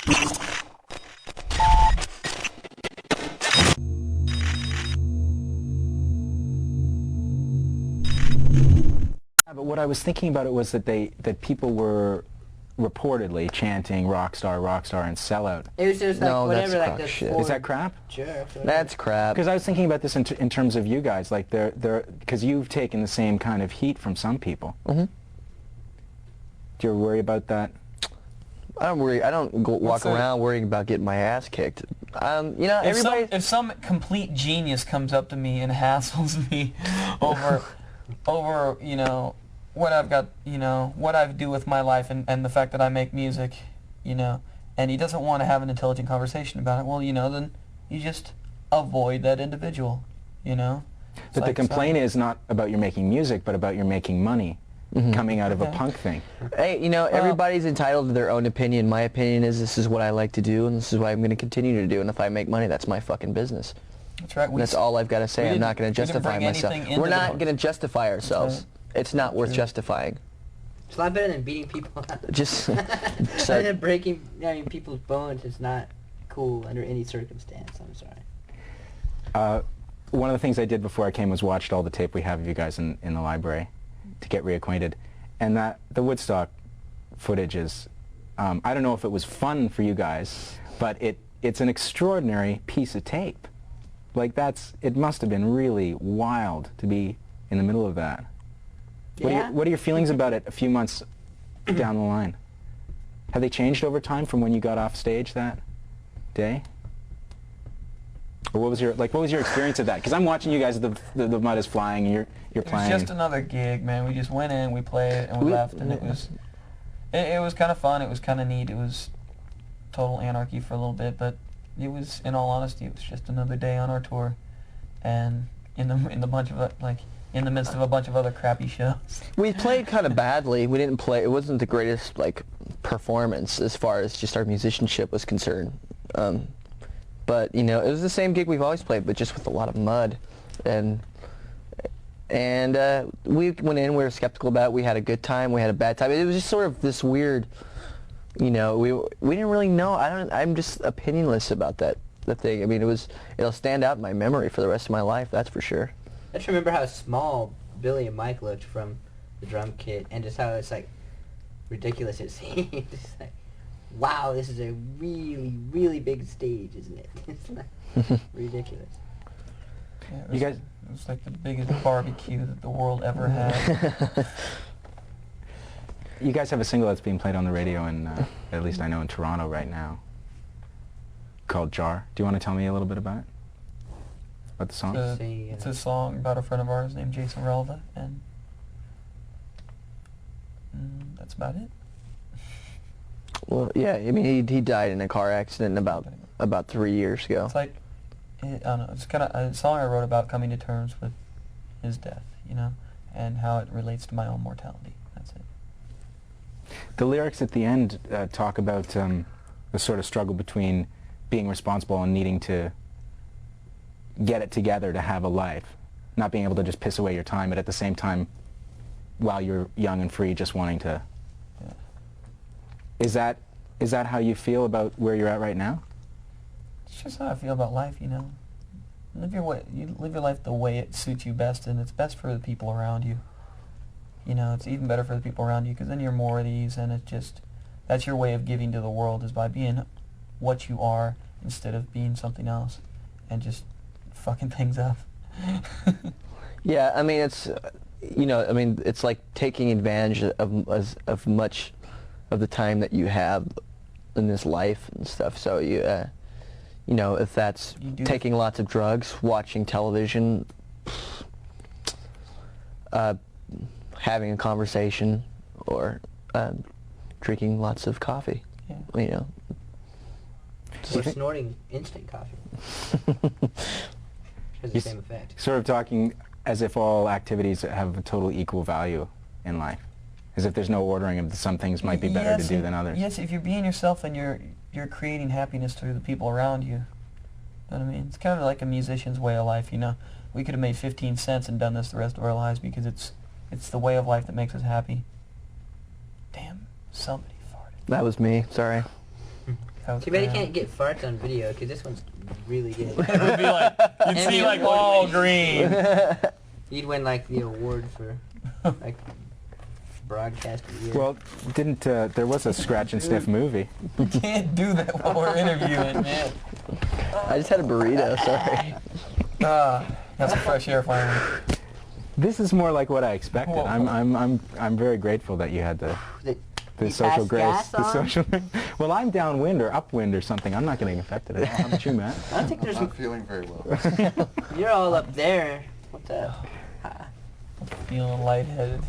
But what I was thinking about it was that people were reportedly chanting rock star, and sellout. It was just like No, whatever, that's like crock the shit. Ford Is that crap? Jerks, whatever. That's crap. Because I was thinking about this in terms of you guys, like because you've taken the same kind of heat from some people. Mm-hmm. Do you ever worry about that? I don't worry. I don't walk around worrying about getting my ass kicked. You know, if some complete genius comes up to me and hassles me over you know what I've got, you know what I do with my life and the fact that I make music, you know, and he doesn't want to have an intelligent conversation about it, well, you know, then you just avoid that individual, you know. But the complaint is not about you're making music, but about you're making money. Mm-hmm. Coming out of a punk thing. Hey, you know, everybody's entitled to their own opinion. My opinion is this is what I like to do, and this is what I'm going to continue to do. And if I make money, that's my fucking business. That's right. That's all I've got to say. I'm not going to justify myself. We're not going to justify ourselves. Right. It's not worth justifying. It's a lot better than beating people up. Just and then breaking, people's bones is not cool under any circumstance. I'm sorry. One of the things I did before I came was watched all the tape we have of you guys in the library to get reacquainted, and that the Woodstock footage is, I don't know if it was fun for you guys, but it's an extraordinary piece of tape. Like it must have been really wild to be in the middle of that. Yeah. What are your feelings about it a few months down the line? Have they changed over time from when you got off stage that day? Or what was your experience of that? Because I'm watching you guys, the mud is flying, and you're playing. It was just another gig, man. We just went in, we played, and we left, and it was kind of fun. It was kind of neat. It was total anarchy for a little bit, but it was, in all honesty, it was just another day on our tour, and in the midst of a bunch of other crappy shows. We played kind of badly. We didn't play. It wasn't the greatest performance as far as just our musicianship was concerned. But you know, it was the same gig we've always played, but just with a lot of mud, and we went in. We were skeptical about it. We had a good time. We had a bad time. It was just sort of this weird, you know. We didn't really know. I'm just opinionless about the thing. I mean, it'll stand out in my memory for the rest of my life. That's for sure. I just remember how small Billie and Mike looked from the drum kit, and just how it's like ridiculous it seemed. Just like, wow, this is a really, really big stage, isn't it? It's like ridiculous. Yeah, it was like the biggest barbecue that the world ever had. You guys have a single that's being played on the radio in, at least I know, in Toronto right now, called J.A.R. Do you want to tell me a little bit about it? About the song? It's a song about a friend of ours named Jason Relva, and that's about it. Well, yeah, I mean, he died in a car accident about 3 years ago. It's like, I don't know, it's kind of a song I wrote about coming to terms with his death, you know, and how it relates to my own mortality. That's it. The lyrics at the end talk about the sort of struggle between being responsible and needing to get it together to have a life, not being able to just piss away your time, but at the same time, while you're young and free, just wanting to. Yeah. Is that how you feel about where you're at right now? It's just how I feel about life, you know. You live your life the way it suits you best, and it's best for the people around you. You know, it's even better for the people around you, because then you're more at ease, and that's your way of giving to the world, is by being what you are instead of being something else, and just fucking things up. Yeah, I mean, it's, you know, I mean, it's like taking advantage of much of the time that you have in this life and stuff. So you know, if that's taking lots of drugs, watching television, having a conversation, or drinking lots of coffee, yeah. You know. Or snorting instant coffee. Has the same effect. Sort of talking as if all activities have a total equal value in life. As if there's no ordering of some things might be better to do than others. Yes, if you're being yourself and you're creating happiness to the people around you. You know what I mean? It's kind of like a musician's way of life, you know. We could have made 15 cents and done this the rest of our lives because it's the way of life that makes us happy. Damn, somebody farted. That was me, sorry. coke. Too bad you around. can't get farts on video, because this one's really good. It would be like, you'd And see the like award all winning. green. You'd win like the award for like broadcast of the year. Well, didn't there was a scratch and sniff movie? You can't do that while we're interviewing, man. I just had a burrito. Sorry. That's a fresh air finally. This is more like what I expected. Whoa. I'm very grateful that you had the You social passed grace. gas The on? social. Well, I'm downwind or upwind or something. I'm not getting affected at all. How about you, Matt? I don't think there's. I'm not feeling very well. You're all up there. What the? Feeling lightheaded.